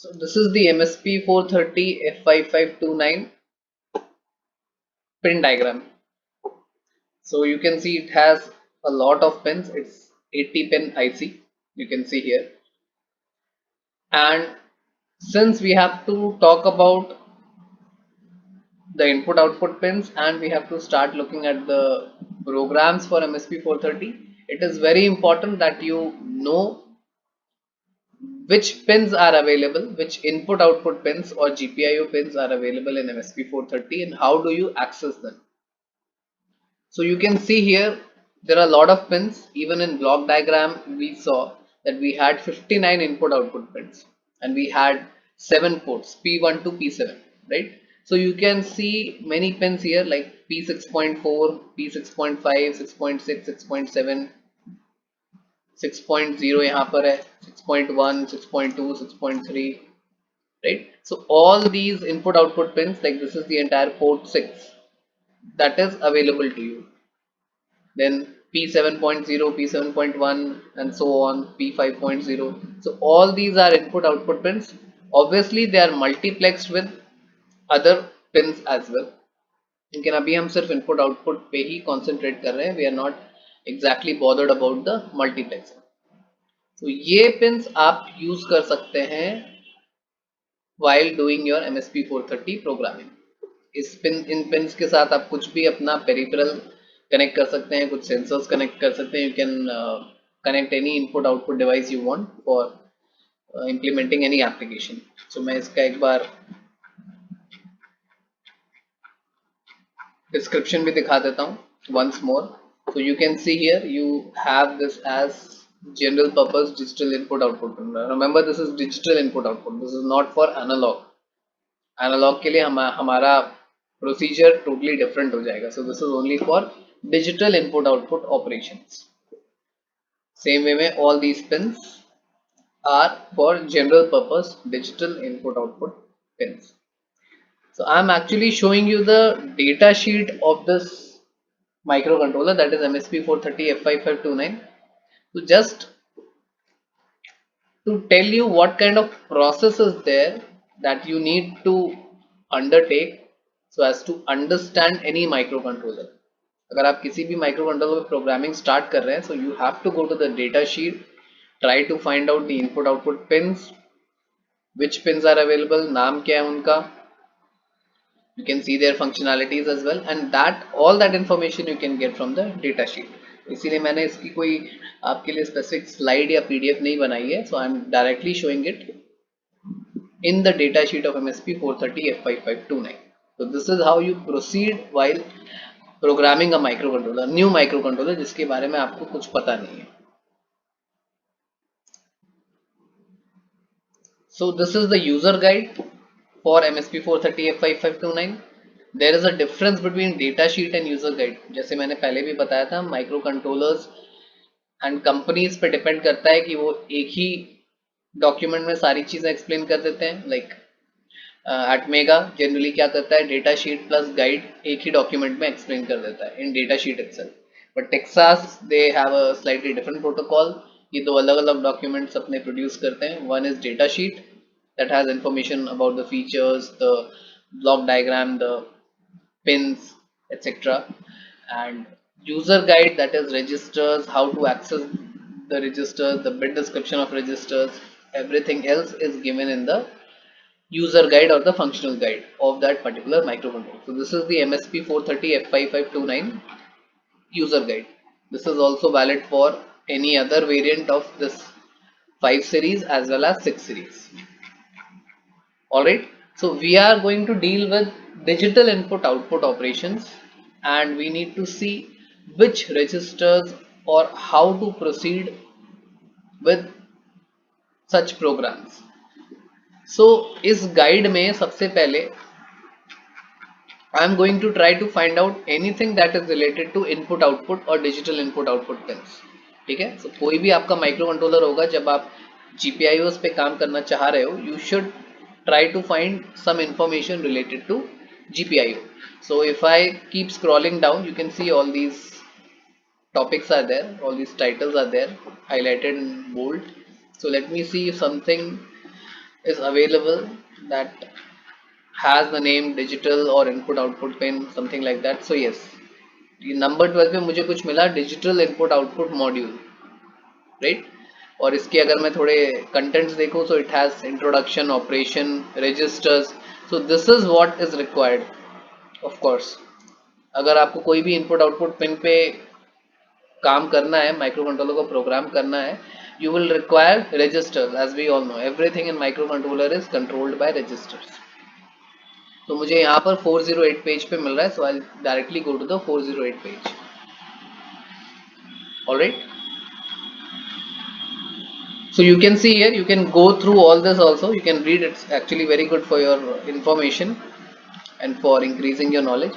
So this is the MSP 430 F5529 pin diagram. So you can see it has a lot of pins. It's 80 pin IC. You can see here. And since we have to talk about the input output pins and we have to start looking at the programs for MSP 430, it is very important that you know which pins are available, which input output pins or GPIO pins are available in MSP 430 and how do you access them. So you can see here there are a lot of pins. Even in block diagram we saw that we had 59 input output pins and we had 7 ports P1 to P7, right? So you can see many pins here like P6.4, P6.5, 6.6, 6.7, 6.0 यहाँ पर है, 6.1, 6.2, 6.3, right? So all these input output pins, like this is the entire port 6 that is available to you. Then P7.0, P7.1 and so on, P5.0. So all these are input output pins. Obviously they are multiplexed with other pins as well. लेकिन अभी हम सिर्फ input output पे ही concentrate कर रहे हैं. We are not exactly bothered about the multiplexing. तो ये पिंस आप यूज कर सकते हैं while doing your MSP 430 programming. In pins के साथ आप कुछ भी अपना पेरिफेरल कनेक्ट कर सकते हैं, कुछ सेंसर्स कनेक्ट कर सकते हैं. You can connect any input output device you want for implementing any application. So मैं इसका एक बार डिस्क्रिप्शन भी दिखा देता हूँ once more. So you can see here you have this as general purpose digital input output. Remember this is digital input output. This is not for analog. Analog के लिए हमारा प्रोसीजर टोटली डिफरेंट हो जाएगा. So this is only for digital input output operations. Same way में all these pins are for general purpose digital input output pins. So I'm actually showing you the data sheet of this microcontroller, that is MSP 430 F5529. So just to tell you what kind of process is there that you need to undertake so as to understand any microcontroller. अगर आप किसी भी microcontroller में programming start कर रहे हैं, so you have to go to the data sheet, try to find out the input output pins, which pins are available, नाम क्या है उनका, you can see their functionalities as well, and that all that information you can get from the data sheet. इसीलिए मैंने इसकी कोई आपके लिए स्पेसिफिक स्लाइड या पीडीएफ नहीं बनाई है. So I am directly showing it in the data sheet of MSP 430 F5529. So this is how you proceed while programming a microcontroller, new microcontroller जिसके बारे में आपको कुछ पता नहीं है. So this is the user guide for MSP 430 F5529. There is a difference between data sheet and user guide. जैसे मैंने पहले भी बताया था, microcontrollers and companies पे depend करता है कि वो एक ही डॉक्यूमेंट में सारी चीजें एक्सप्लेन कर देते हैं. लाइक एटमेगा जनरली क्या करता है, डेटा शीट प्लस गाइड एक ही डॉक्यूमेंट में एक्सप्लेन कर देता है in data sheet itself. But Texas they have a slightly different protocol. ये दो अलग अलग डॉक्यूमेंट्स अपने प्रोड्यूस करते हैं. One is data sheet that has information about the features, the block diagram, the pins, etc. And user guide, that is registers, how to access the registers, the bit description of registers, everything else is given in the user guide or the functional guide of that particular microcontroller. So this is the MSP 430 F5529 user guide. This is also valid for any other variant of this 5 series as well as 6 series. Alright, so we are going to deal with digital input output operations and we need to see which registers or how to proceed with such programs. So इस guide में सबसे पहले I am going to try to find out anything that is related to input output or digital input output pins. ठीक है. So कोई भी आपका micro controller होगा, जब आप GPIOs पे काम करना चाह रहे हो, you should try to find some information related to GPIO. So if I keep scrolling down, you can see all these topics are there, all these titles are there highlighted in bold. So let me see something is available that has the name digital or input output pin, something like that. So yes, ये number 12 पे मुझे कुछ मिला digital input output module, right. और इसके अगर मैं थोड़े कंटेंट्स देखूं तो it has introduction, operation, registers. So this is what is required. Of course अगर आपको कोई भी इनपुट आउटपुट पिन पे काम करना है, माइक्रो कंट्रोलर को प्रोग्राम करना है, you will require register. As we all know everything in microcontroller is controlled by registers. तो मुझे यहाँ पर 408 पेज पे मिल रहा है, so I directly go to the 408 page. Alright, so you can see here, you can go through all this also, you can read. It's actually very good for your information and for increasing your knowledge.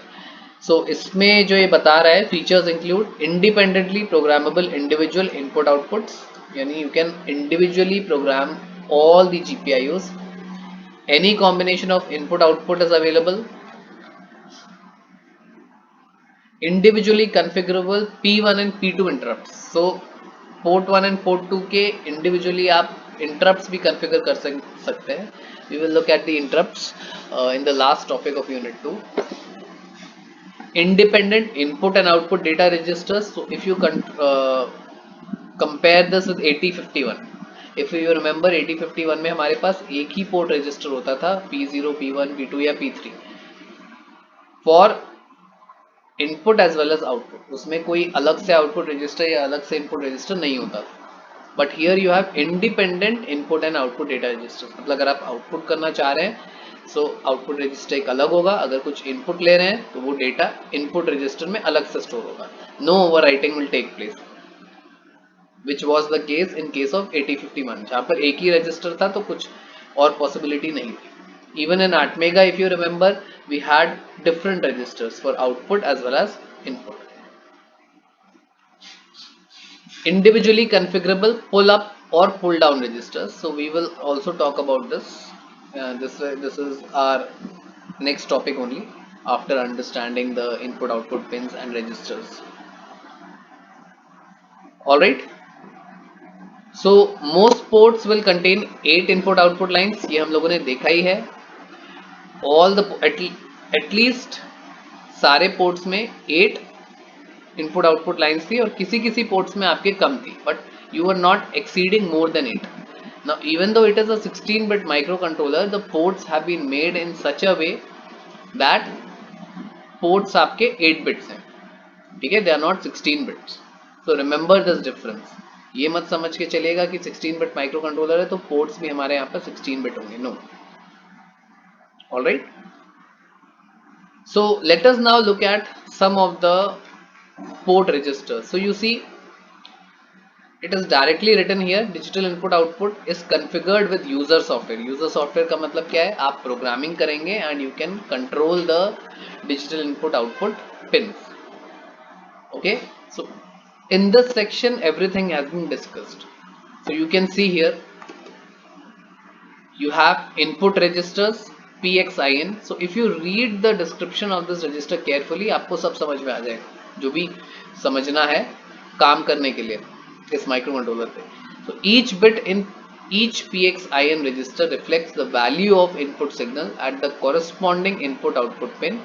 So इसमें जो ये बता रहा है, features include independently programmable individual input outputs, यानी you can individually program all the GPIOs. Any combination of input output is available. Individually configurable P1 and P2 interrupts. So port 1 and port 2 के individually आप interrupts भी configure कर सकते हैं. We will look at the interrupts in the last topic of unit 2. Independent input and output data registers. So if you compare this with 8051, if you remember 8051 में हमारे पास एक ही port register होता था, P0, P1, P2 या P3 for input as well as output. उसमें कोई अलग से आउटपुट रजिस्टर या अलग से इनपुट रजिस्टर नहीं होता. But here you have independent input and output data register. मतलब अगर आप आउटपुट करना चाह रहे हैं, सो आउटपुट रजिस्टर एक अलग होगा. अगर कुछ इनपुट ले रहे हैं तो वो डेटा इनपुट रजिस्टर में अलग से स्टोर होगा. No overwriting will take place, which was the case in case of 8051, जहाँ पर एक ही रजिस्टर था तो कुछ और पॉसिबिलिटी नहीं थी. Even in Atmega, if you remember, we had different registers for output as well as input. Individually configurable pull up or pull down registers. So we will also talk about this. This is our next topic only after understanding the input output pins and registers. All right. So most ports will contain 8 input output lines. ये हम लोगों ने देखा ही है. All the at least सारे ports में 8 input output lines थी और किसी किसी पोर्ट्स में आपके कम थी, but you are not exceeding more than 8. Now even though it is a 16 bit microcontroller, the ports have been made in such a way that ports आपके 8 bits हैं, ठीक है, they are not 16 bits. So remember this difference. ये मत समझ के चलेगा कि 16 बिट माइक्रो कंट्रोलर है तो पोर्ट्स भी हमारे यहाँ पर 16 बिट होंगे. No. Alright, so let us now look at some of the port registers. So you see it is directly written here, digital input output is configured with user software. User software का मतलब क्या है, आप programming करेंगे and you can control the digital input output pins. Okay, so in this section everything has been discussed. So you can see here you have input registers PXIN. So if you read the description of this register carefully, आपको सब समझ में आ जाएगा जो भी समझना है काम करने के लिए इस माइक्रो कंट्रोलर पे. So each bit in each PXIN register reflects the value of input signal at the corresponding input output pin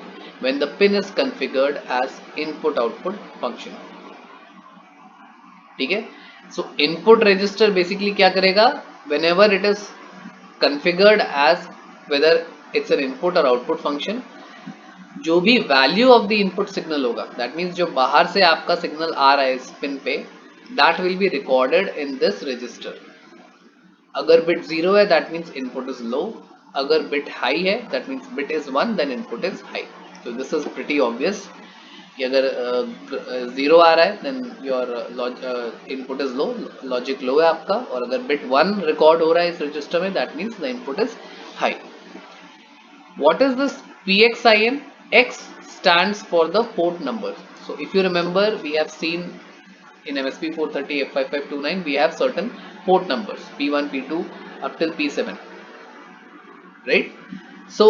when the pin is configured as input output function. ठीक है. So input register basically क्या करेगा, whenever it is configured as whether it's an input or output function, जो भी value of the input signal होगा, that means जो बाहर से आपका सिग्नल आ रहा है इस पिन पे, that will be recorded in this register. अगर बिट 0 है that means input is low, अगर बिट हाई है that means bit is 1 then input is high. So this is pretty obvious कि अगर 0 आ रहा है then your input is low, logic low है आपका, और अगर बिट 1 रिकॉर्ड हो रहा है इस रजिस्टर में that means the input is high. What is this PXIN? X stands for the port number. So if you remember, we have seen in MSP 430 F5529 we have certain port numbers P1, P2 up till P7, right? So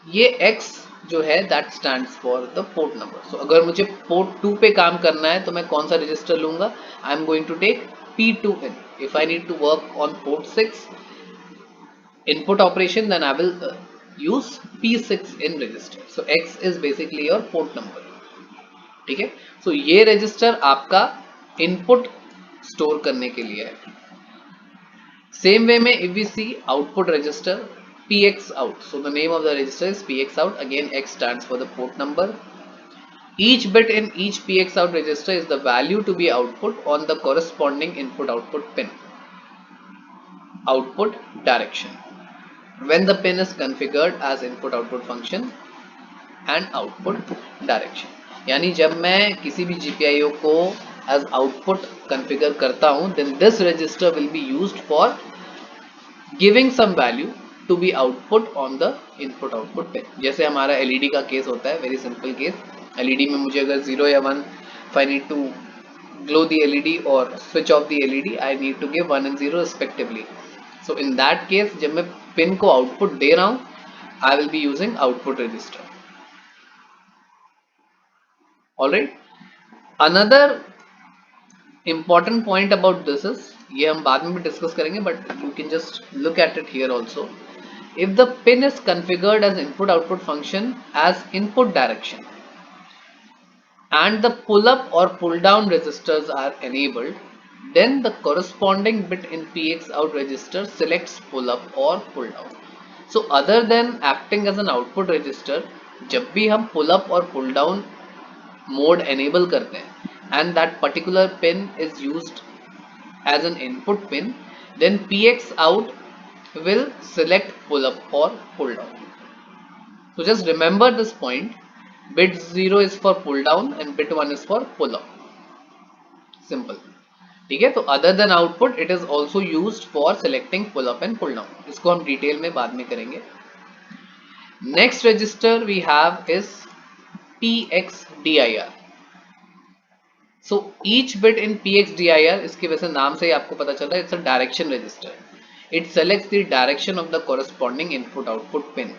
ये X जो है that stands for the port number. So अगर मुझे port 2 पे काम करना है तो मैं कौन सा रजिस्टर लूँगा? I am going to take P2 in. If I need to work on port 6, input operation, then I will use P6 in register. So X is basically your port number. ठीक है, so ये register आपका input store करने के लिए है. Same way में if we see output register PX out, so the name of the register is PX out. Again X stands for the port number. Each bit in each PX out register is the value to be output on the corresponding input output pin. Output direction. When the pin is configured as input output function and output direction. यानी जब मैं किसी भी GPIO को as output configure करता हूँ, then this register will be used for giving some value to be output on the input output pin. जैसे हमारा LED का केस होता है, very simple case. LED में मुझे अगर 0 या 1, if I need to glow the LED or switch off the LED, I need to give 1 and 0 respectively. So in that case, जब मैं pin को output दे रहा हूँ, I will be using output register. Alright. Another important point about this is, ये हम बाद में भी discuss करेंगे, but you can just look at it here also. If the pin is configured as input output function as input direction and the pull up or pull down registers are enabled, then the corresponding bit in PX out register selects pull up or pull down. So other than acting as an output register, जब भी हम pull up or pull down mode enable करते हैं and that particular pin is used as an input pin, then PX out will select pull up or pull down. So just remember this point. Bit 0 is for pull down and bit 1 is for pull up. Simple. ठीक है, तो other than output it is also used for selecting pull up and pull down. इसको हम detail में बाद में करेंगे. Next register we have is PXDIR. So each bit in PXDIR, इसकी वजह से नाम से ही आपको पता चल रहा है, it's a direction register. It selects the direction of the corresponding input output pin.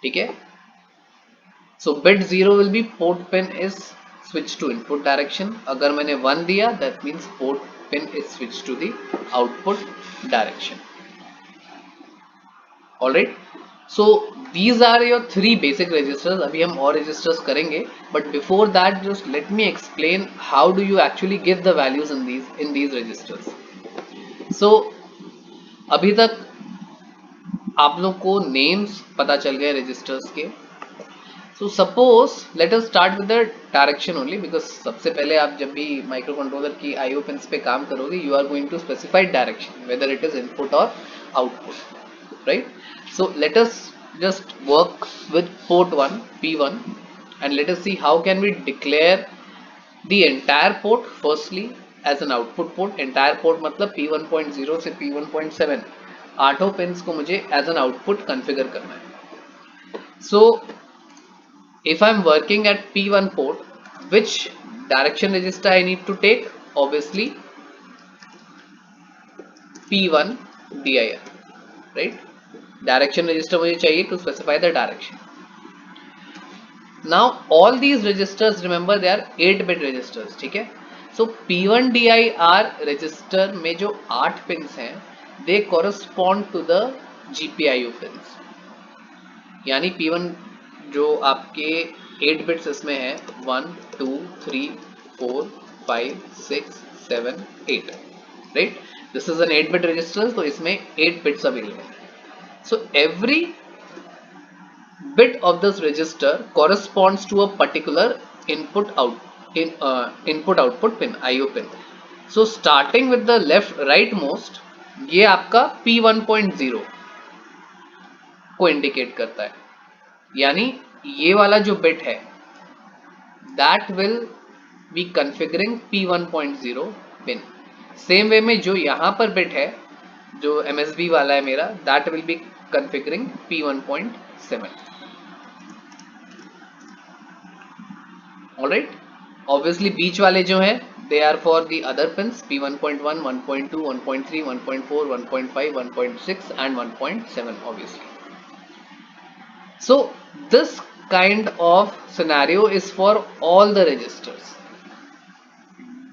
ठीक है. So bit 0 will be port pin is switched to input direction. अगर मैंने 1 दिया, that means port pin is switched to the output direction. Alright. So these are your 3 basic registers. अभी हम और registers करेंगे, but before that just let me explain how do you actually give the values in these registers. So अभी तक आप लोग को names पता चल गए registers के. So suppose let us start with the direction only, because सबसे पहले आप जब भी microcontroller की IO pins पे काम करोगे, you are going to specify direction whether it is input or output, right? So let us just work with port 1 P1 and let us see how can we declare the entire port firstly as an output port. Entire port मतलब P1.0 से P1.7 आठों pins को मुझे as an output configure करना है. So if I am working at P1 port, which direction register I need to take? Obviously P1 DIR, right? Direction register मुझे चाहिए to specify the direction. Now all these registers, remember they are 8-bit registers, ठीक है? So P1 DIR register में जो 8 pins हैं, they correspond to the GPIO pins. यानी P1 जो आपके 8 बिट्स इसमें है 1 2 3 4 5 6 7 8, right? This is an 8 bit register, तो इसमें 8 बिट्स अवेलेबल है. So every bit of this register corresponds to a particular input output pin, IO pin. So starting with the left rightmost, ये आपका P1.0 को indicate करता है. यानी ये वाला जो बिट है that will be configuring P1.0 pin. Same way में जो यहाँ पर बिट है जो MSB वाला है मेरा, that will be configuring P1.7. Alright. Obviously बीच वाले जो हैं they are for the other pins P1.1, 1.2, 1.3, 1.4, 1.5, 1.6 and 1.7 obviously. So this kind of scenario is for all the registers.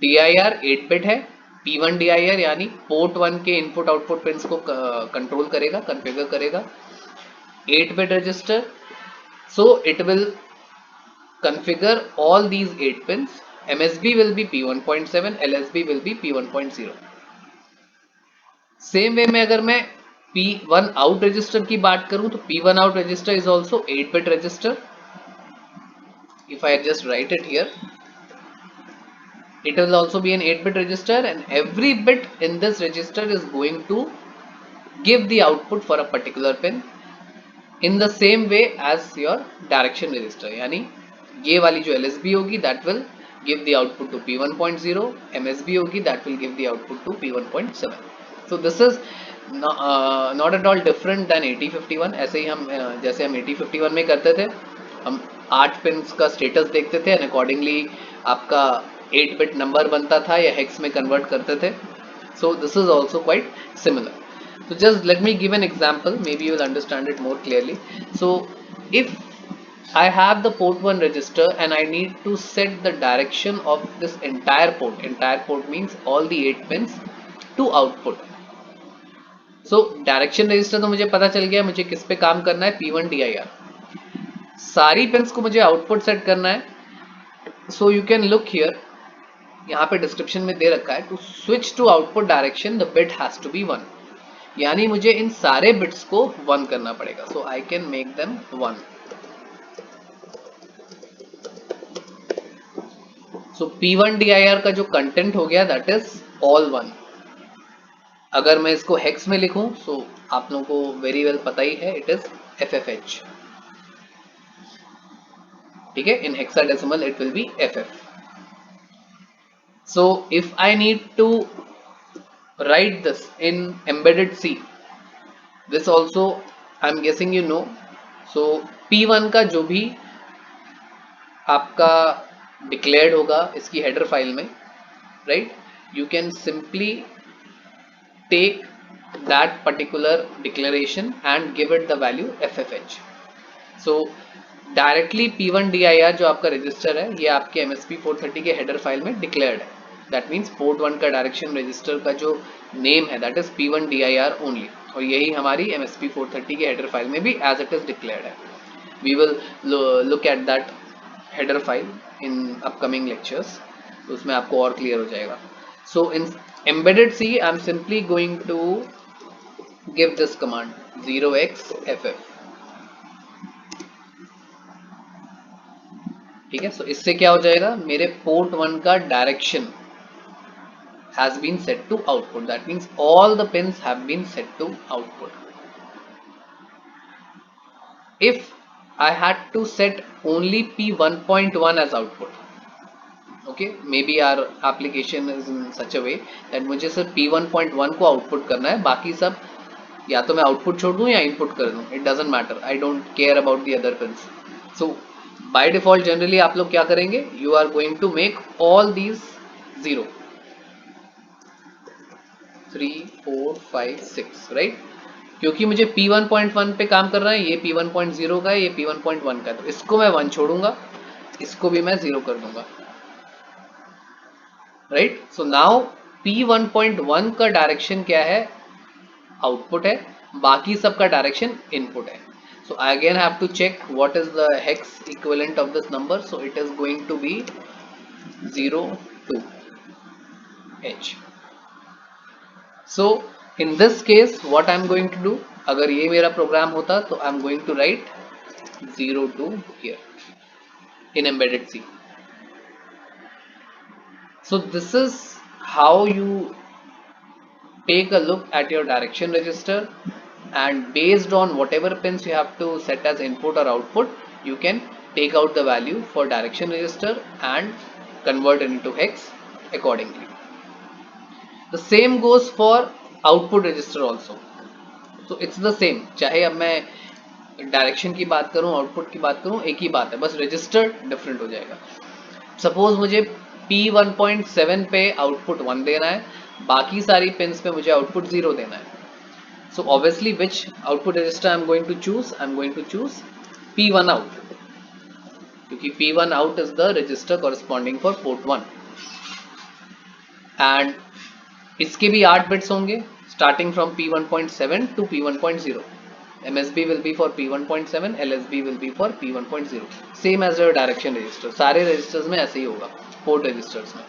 DIR 8 bit है, P1 DIR यानी port 1 के input output pins को control करेगा, configure करेगा. 8-bit register, so it will configure all these 8 pins. MSB will be P1.7, LSB will be P1.0. Same way में अगर मैं P1 out register की बात करूं तो P1 out register is also 8-bit register. If I just write it here, it will also be an 8-bit register, and every bit in this register is going to give the output for a particular pin in the same way as your direction register. यानी ये वाली जो LSB होगी that will give the output to P1.0, MSB होगी that will give the output to P1.7. So this is not at all different than 8051. ऐसे ही हम जैसे हम 8051 में करते थे, हम 8 पिन्स का स्टेटस देखते थे एंड अकॉर्डिंगली आपका 8-bit नंबर बनता था या हेक्स में कन्वर्ट करते थे. So this is also quite similar. So just let me give an example, maybe you will understand it more clearly. So if I have the port 1 register and I need to set the direction of this entire port means all the 8 pins to output. So direction register तो मुझे पता चल गया मुझे किस पे काम करना है, P1 DIR. सारी पिन्स को मुझे आउटपुट सेट करना है. So you can look here, यहाँ पे डिस्क्रिप्शन में दे रखा है to switch to output direction the bit has to be 1. यानी मुझे इन सारे बिट्स को 1 करना पड़ेगा. So I can make them 1. So P1 DIR का जो कंटेंट हो गया दैट इज ऑल 1. अगर मैं इसको हेक्स में लिखूं सो आप लोगों को वेरी वेल पता ही है, इट इज FFH. ठीक है, in hexadecimal it will be FF. So if I need to write this in embedded C, this also I'm guessing you know. So P1 का जो भी आपका डिक्लेयर्ड होगा इसकी हेडर फाइल में, right, you can simply take that particular declaration and give it the value FFH. So directly P1 DIR जो आपका register है ये आपके MSP 430 के हेडर फाइल में डिक्लेयर्ड है. दैट मीन्स पोर्ट 1 का डायरेक्शन रजिस्टर का जो नेम है that is P1 DIR only, और यही हमारी MSP 430 के हेडर फाइल में भी एज इट इज डिक्लेयर्ड है. We will look at that header file in upcoming lectures, तो उसमें आपको और क्लियर हो जाएगा. सो इन embedded C I am simply going to give this command 0xFF. ठीक है, सो इससे क्या हो जाएगा, मेरे पोर्ट 1 का direction has been set to output. That means all the pins have been set to output. If I had to set only P1.1 as output, okay, maybe our application is in such a way that मुझे सिर्फ P1.1 को output करना है, बाकी सब या तो मैं आउटपुट छोड़ दूं या इनपुट कर दूं, it doesn't matter, I don't care about the other pins. So by default generally आप लोग क्या करेंगे, you are going to make all these 0, 3, 4, 5, 6, right, क्योंकि मुझे P1.1 पे काम कर रहा है, ये P1.0 का है, ये P1.1 का है, तो इसको मैं 1 छोड़ूंगा, इसको भी मैं 0 कर दूंगा, राइट. सो नाउ P1.1 का डायरेक्शन क्या है, आउटपुट है, बाकी सब का डायरेक्शन इनपुट है. So I again have to check what is the hex equivalent of this number. So it is going to be 0 2 H. So in this case what I am going to do, अगर ये मेरा programme होता तो I am going to write 0 2 here in embedded C. So this is how you take a look at your direction register, and based on whatever pins you have to set as input or output, you can take out the value for direction register and convert it into hex accordingly. The same goes for output register also. So it's the same, चाहे अब मैं direction की बात करूं output की बात करूं, एक ही बात है, बस रजिस्टर डिफरेंट हो जाएगा. सपोज मुझे P1.7 पे आउटपुट 1 देना है, बाकी सारी पिन्स पे मुझे आउटपुट 0 देना है. So obviously which output register I am going to choose? I am going to choose P1 out, क्योंकि P1 out is the register corresponding for port 1, and इसके भी 8 बिट्स होंगे starting from P1.7 to P1.0. MSB will be for P1.7, LSB will be for P1.0. Same as your direction register, सारे registers में ऐसे ही होगा port registers में.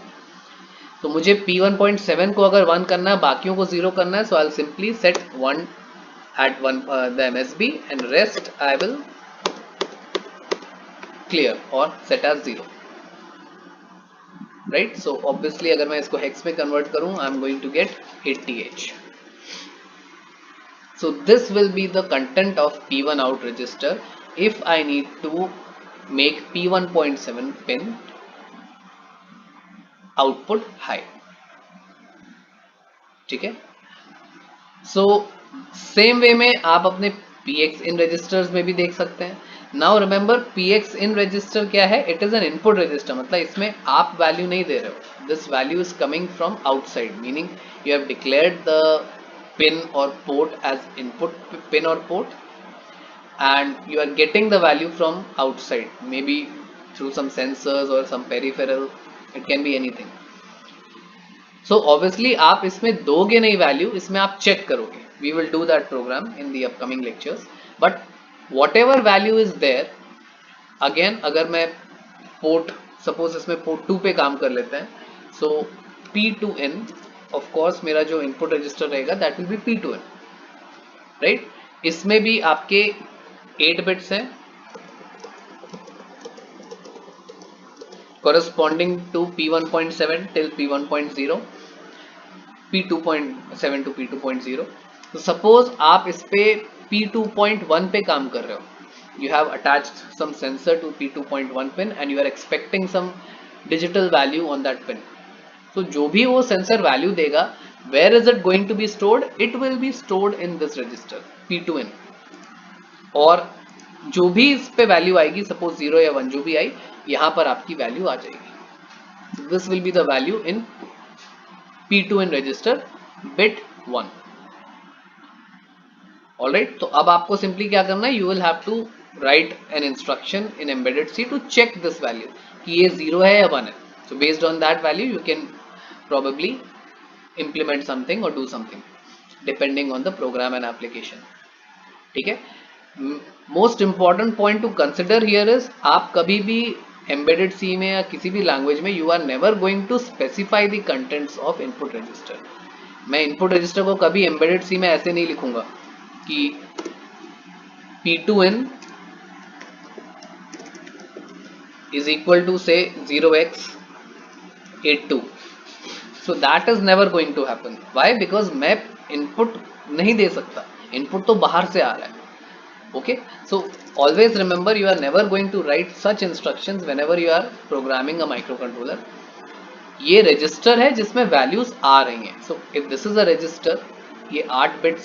तो मुझे P1.7 को अगर 1 करना है, बाकियों को 0 करना है, so I will simply set 1 at one the MSB and rest I will clear or set as 0. Right, so obviously अगर मैं इसको hex में convert करूँ, I am going to get 80H. So this will be the content of P1 out register if I need to make P1.7 pin output high. ठीक है. So same way में आप अपने px in रजिस्टर्स में भी देख सकते हैं. Now remember px in register क्या है? It is an input register, मतलब इसमें आप वैल्यू नहीं दे रहे हो. This value is coming from outside, meaning you have declared the pin और पोर्ट एज इनपुट पिन और port, and you are getting the value from outside, maybe through some sensors or some peripheral, it can be anything. So obviously आप इसमें दोगे नहीं value, इसमें आप check करोगे. We will do that program in the upcoming lectures. But whatever value is there, again अगर मैं port suppose इसमें पोर्ट 2 पे काम कर लेते हैं, so P2N of course मेरा जो इनपुट रजिस्टर रहेगा that will be P2N, right? इसमें भी आपके 8 बिट्स हैं corresponding to P1.7 till P1.0, P2.7 to P2.0. तो सपोज आप इस पे P2.1 पे काम कर रहे हो, you have attached some sensor to P2.1 pin and you are expecting some digital value on that pin. तो जो भी वो सेंसर वैल्यू देगा, where is it going to be stored? It will be stored in this register P2N. और जो भी इस पे वैल्यू आएगी, सपोज 0 या 1 जो भी आई, यहाँ पर आपकी वैल्यू आ जाएगी. This will be the value in P2N register bit 1. Alright, तो अब आपको सिंपली क्या करना है, you will have to write an instruction in embedded C to check this value कि ये 0 है या 1 है. So based on that value you can probably implement something or do something depending on the program and application. ठीक है. Most important point two consider here is, आप कभी भी एम्बेडेड सी में या किसी भी लैंग्वेज में you are never going to specify the contents of input register. मैं इनपुट रजिस्टर को कभी एम्बेडेड सी में ऐसे नहीं लिखूंगा कि P2N is equal to say 0x82. So that is never going to happen. Why? Because मैं इनपुट नहीं दे सकता, इनपुट तो बाहर से आ रहा है. Okay, so always remember you are never going to write such instructions whenever you are programming a microcontroller. ये register है जिसमें वैल्यूज आ रही हैं. So if this is a register, ये 8 बिट्स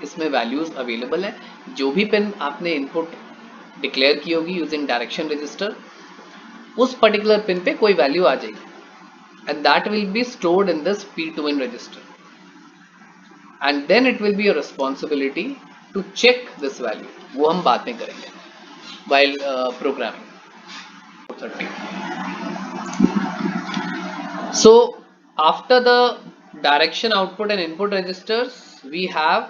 इसमें वैल्यूज अवेलेबल है. जो भी पिन आपने इनपुट डिक्लेयर की होगी यूजिंग डायरेक्शन रजिस्टर, उस पर्टिकुलर पिन पे कोई वैल्यू आ जाएगी and that will be stored in this P2N register, and then it will be your responsibility to check this value. वो हम बाद में करेंगे while programming. So after the direction output and input registers, we have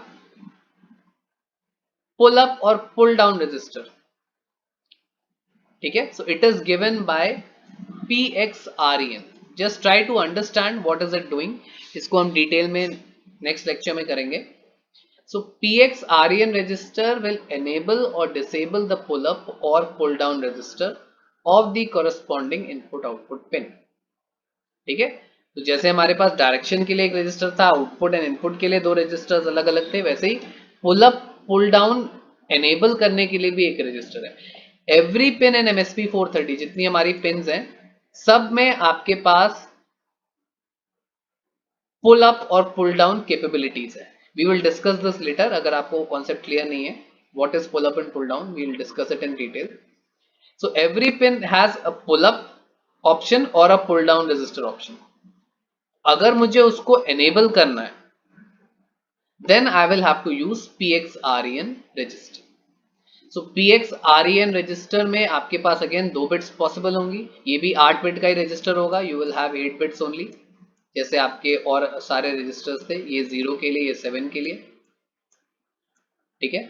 pull up or pull down register. ठीक है. So it is given by PXREN. Just try to understand what is it doing. इसको हम detail में next lecture में करेंगे. So PXREN register will enable or disable the pull up or pull down register of the corresponding input output pin. ठीक है. तो जैसे हमारे पास डायरेक्शन के लिए एक रजिस्टर था, आउटपुट एंड इनपुट के लिए 2 रजिस्टर्स अलग अलग थे, वैसे ही pull up pull down enable करने के लिए भी एक रजिस्टर है. एवरी पिन इन MSP 430, जितनी हमारी पिन्स हैं, सब में आपके पास पुल अप और पुल डाउन कैपेबिलिटीज है. We will discuss this later. अगर आपको कॉन्सेप्ट क्लियर नहीं है what is pull up and pull down, we will discuss it in detail. So every pin has a pull up option और a pull down register option. अगर मुझे उसको enable करना है, then I will have to use PXREN register. So PXREN register में आपके पास again 2 bits possible होंगी. ये भी 8 बिट का ही रजिस्टर होगा. You will have 8 bits only. जैसे आपके और सारे रजिस्टर्स थे, ये 0 के लिए, ये 7 के लिए, ठीक है।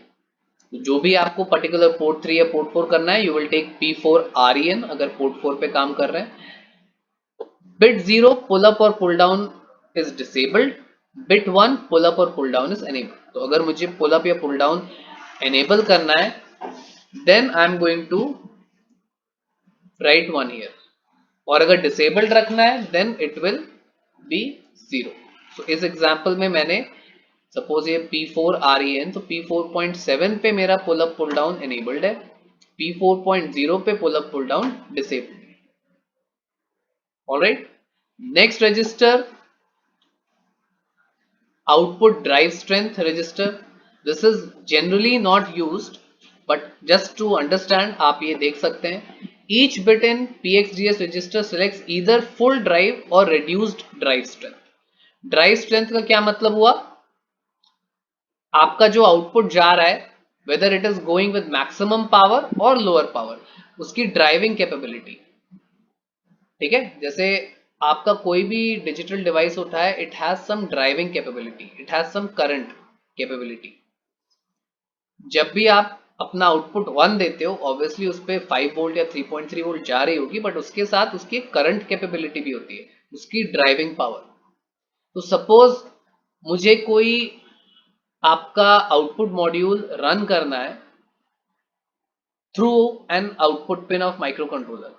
तो जो भी आपको पर्टिकुलर पोर्ट 3 या पोर्ट 4 करना है, you will take P4 REN अगर पोर्ट 4 पे काम कर रहे हैं। बिट 0 पुल अप और pull down is disabled, bit 1 pull up और पुल डाउन इज एनेबल्ड। तो अगर मुझे पुल अप या पुल डाउन एनेबल करना है, then I am going to write 1 here, और अगर डिसेबल्ड रखना है देन इट विल बी 0। तो इस एग्जांपल में मैंने सपोज ये P4 REN, तो P4.7 पे मेरा pull up pull down enabled है, P4.0 पे pull up pull down disabled. Alright, next register output drive strength register. This is generally not used, but just to understand आप ये देख सकते हैं, each bit in PXDS register selects either full drive or reduced drive strength. drive strength का क्या मतलब हुआ, आपका जो आउटपुट जा रहा है whether it is going with maximum power or lower power, उसकी ड्राइविंग कैपेबिलिटी, ठीक है। जैसे आपका कोई भी डिजिटल डिवाइस होता है, it has some driving capability, it has some current capability. जब भी आप अपना आउटपुट 1 देते हो, ऑब्वियसली उस पर 5 वोल्ट या 3.3 वोल्ट जा रही होगी, बट उसके साथ उसकी करंट कैपेबिलिटी भी होती है, उसकी ड्राइविंग पावर। तो सपोज मुझे कोई आपका आउटपुट मॉड्यूल रन करना है through an output pin of microcontroller,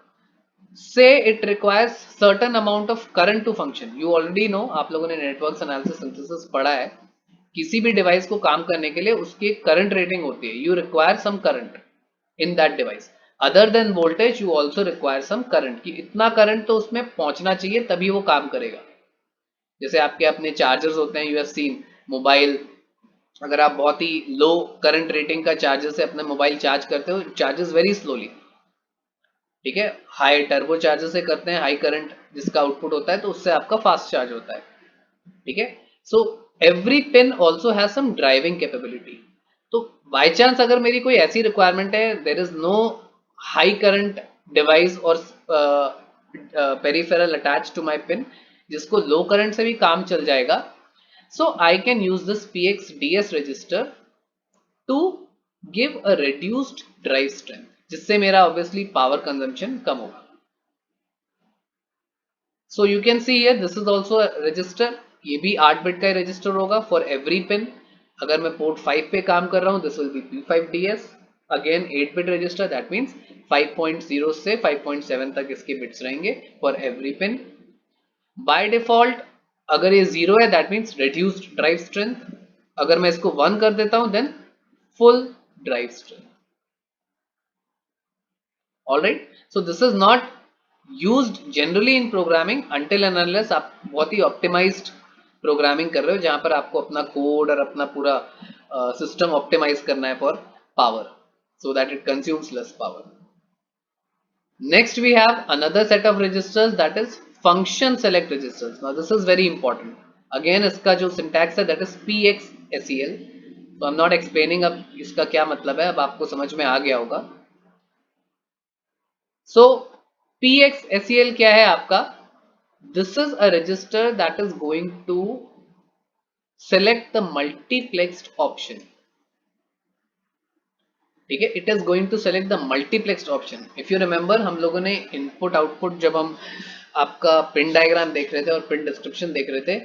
so it requires certain amount of current to function. You already know, आप लोगों ने नेटवर्क एनालिसिस सिंथेसिस पढ़ा है, किसी भी डिवाइस को काम करने के लिए उसकी करंट रेटिंग होती है, you require some current in that device, other than voltage you also require some current, कि इतना करंट तो उसमें पहुंचना चाहिए तभी वो काम करेगा। जैसे आपके अपने चार्जर्स होते हैं, यू हैव सीन मोबाइल, अगर आप बहुत ही लो करंट रेटिंग का चार्जर से अपना मोबाइल चार्ज करते हो, चार्जेस वेरी स्लोली, ठीक है। हाई टर्बो चार्जर से करते हैं, हाई करंट जिसका आउटपुट होता है, तो उससे आपका फास्ट चार्ज होता है, ठीक है। So every pin also has some driving capability. तो बाय चांस अगर मेरी कोई ऐसी रिक्वायरमेंट है, there is no high current device और peripheral attach to my pin, जिसको लो करंट से भी काम चल जाएगा, so I can use this PXDS register to give a reduced drive strength, जिससे मेरा ऑब्वियसली पावर कंजम्पशन कम होगा। So you can see here this is also register, ये भी 8 बिट का ही रजिस्टर होगा फॉर एवरी पिन। अगर मैं पोर्ट 5 पे काम कर रहा हूं, this will be P5DS, again 8 bit register, that means 5.0 से 5.7 तक इसके बिट्स रहेंगे for every pin. By default अगर ये 0 है, that means reduced drive strength, अगर मैं इसको 1 कर देता हूं, then full drive strength. Alright, so this is not used generally in programming until and unless आप बहुत ही ऑप्टिमाइज्ड प्रोग्रामिंग कर रहे हो, जहां पर आपको अपना कोड और अपना पूरा सिस्टम ऑप्टिमाइज करना है for power, so that it consumes less power. Next we have another set of registers, that is function select registers. Now this is very important. Again इसका जो syntax है, that is PXSEL. तो I'm not explaining अब इसका क्या मतलब है, अब आपको समझ में आ गया होगा। So PXSEL क्या है आपका? This is a register that is going to select the multiplexed option. ठीक है, it is going to select the multiplexed option. If you remember, हम लोगों ने इनपुट आउटपुट, जब हम आपका पिन डायग्राम देख रहे थे और पिन डिस्क्रिप्शन देख रहे थे,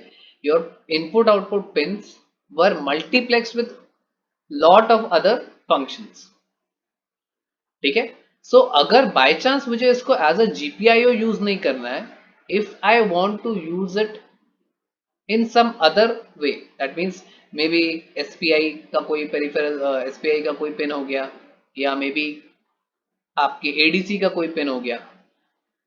your input output pins were multiplexed with lot of other functions. ठीक है, सो अगर बाय चांस मुझे इसको एज अ GPIO यूज नहीं करना है, if I want to use it in some other way, that means maybe SPI का कोई पेरिफेरल, SPI का कोई पिन हो गया, या मे बी आपके ADC का कोई पिन हो गया।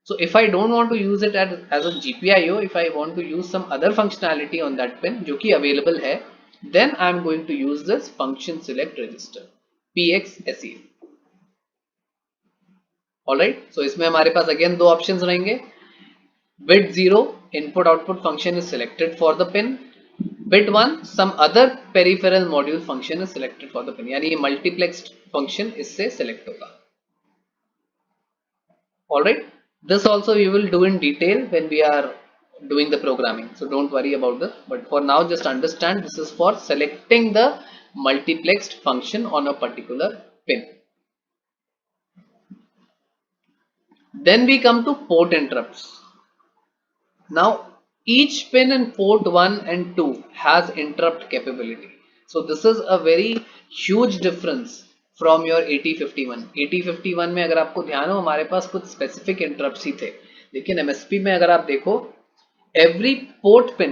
So if I don't want to use it as a GPIO, if I want to use some other functionality on that pin जो कि available है, then I am going to use this function select register PXSEL. Alright, so इसमें हमारे पास again दो options रहेंगे। Bit 0 input output function is selected for the pin. Bit 1 some other peripheral module function is selected for the pin. यानी ये multiplexed function इससे select होगा। Alright, this also we will do in detail when we are doing the programming, so don't worry about this. But for now, just understand this is for selecting the multiplexed function on a particular pin. Then we come to port interrupts. Now each pin in port 1 and 2 has interrupt capability. So this is a very huge difference from your 8051. 8051 में अगर आपको ध्यान हो हमारे पास कुछ specific interrupts ही थे, लेकिन MSP में अगर आप देखो every port pin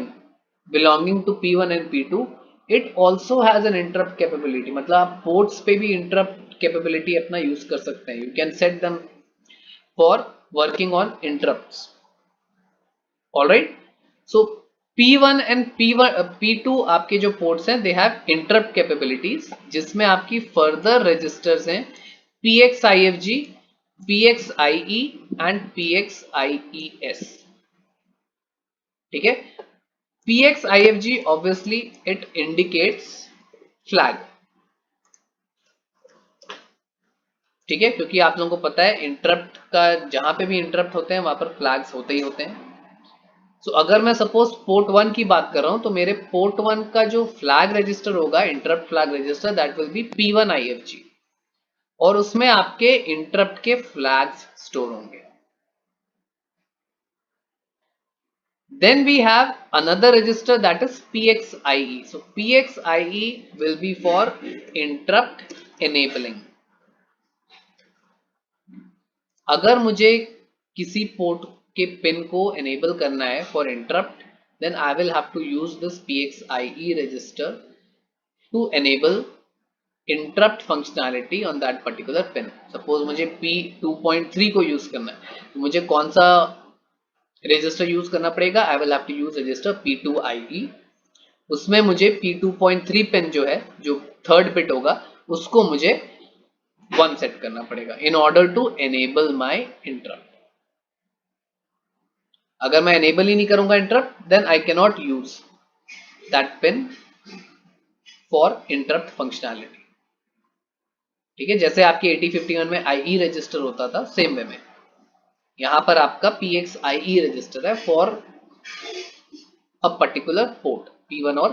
belonging to P1 and P2 it also has an interrupt capability. मतलब आप ports पे भी interrupt capability अपना यूज कर सकते हैं. You can set them for working on interrupts. Alright, so P1 and P2 आपके जो ports हैं they have interrupt capabilities जिसमें आपकी further registers हैं PXIFG, PXIE and PXIES. ठीक है, PXIFG obviously it indicates flag. ठीक है, क्योंकि आप लोगों को पता है इंटरप्ट का जहां पे भी इंटरप्ट होते हैं वहां पर फ्लैग्स होते ही होते हैं. सो अगर मैं सपोज पोर्ट 1 की बात कर रहा हूं तो मेरे पोर्ट 1 का जो फ्लैग रजिस्टर होगा interrupt flag register that will B P1 IFG और उसमें आपके इंटरप्ट के फ्लैग्स स्टोर होंगे. Then we have another register that is PXIE. So PXIE will be for interrupt enabling. अगर मुझे किसी पोर्ट के पिन को enable करना है for interrupt, then I will have to use this PXIE register to enable interrupt functionality on that particular pin. Suppose मुझे P2.3 को use करना है तो मुझे कौन सा रजिस्टर यूज करना पड़ेगा? I will have to use register P2IE. उसमें मुझे P2.3 पिन जो है जो थर्ड बिट होगा उसको मुझे 1 सेट करना पड़ेगा in order to enable my interrupt. अगर मैं enable ही नहीं करूंगा interrupt then I cannot use that pin for interrupt functionality. ठीक है, जैसे आपके 8051 में IE रजिस्टर होता था सेम वे में यहां पर आपका PXIE रजिस्टर है for a particular port P1 और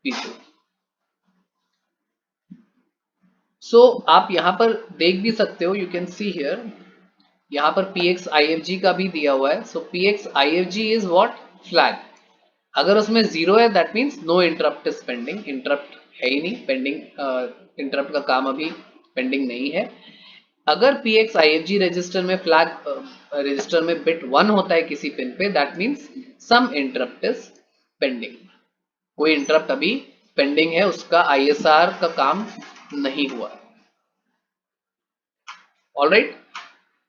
P2. सो आप यहां पर देख भी सकते हो, यू कैन सी हियर यहां पर PXIFG का भी दिया हुआ है. So PXIFG is what? Flag. अगर उसमें 0 है that means no interrupt is pending. Interrupt है ही नहीं, पेंडिंग इंटरप्ट का काम अभी पेंडिंग नहीं है. अगर PXIFG रजिस्टर में फ्लैग रजिस्टर में बिट 1 होता है किसी पिन पे that means some interrupt is pending. कोई इंटरप्ट अभी पेंडिंग है, उसका ISR का काम नहीं हुआ. Alright,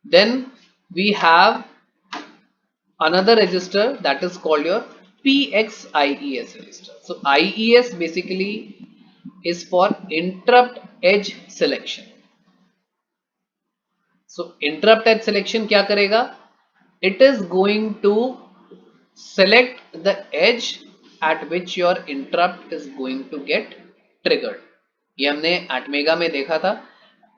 then we have another register that is called your PXIES register. So IES basically is for interrupt edge selection. So interrupt edge selection क्या करेगा? It is going to select the edge at which your interrupt is going to get triggered. ये हमने ATmega में देखा था.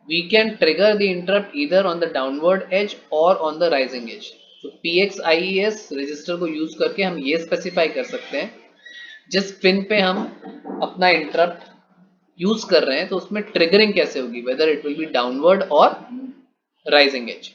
We can trigger the interrupt either on the downward edge or on the rising edge. तो PXIES register को use करके हम ये स्पेसिफाई कर सकते हैं जिस पिन पे हम अपना इंटरप्ट यूज कर रहे हैं तो उसमें ट्रिगरिंग कैसे होगी, whether it will B downward और राइजिंग एज.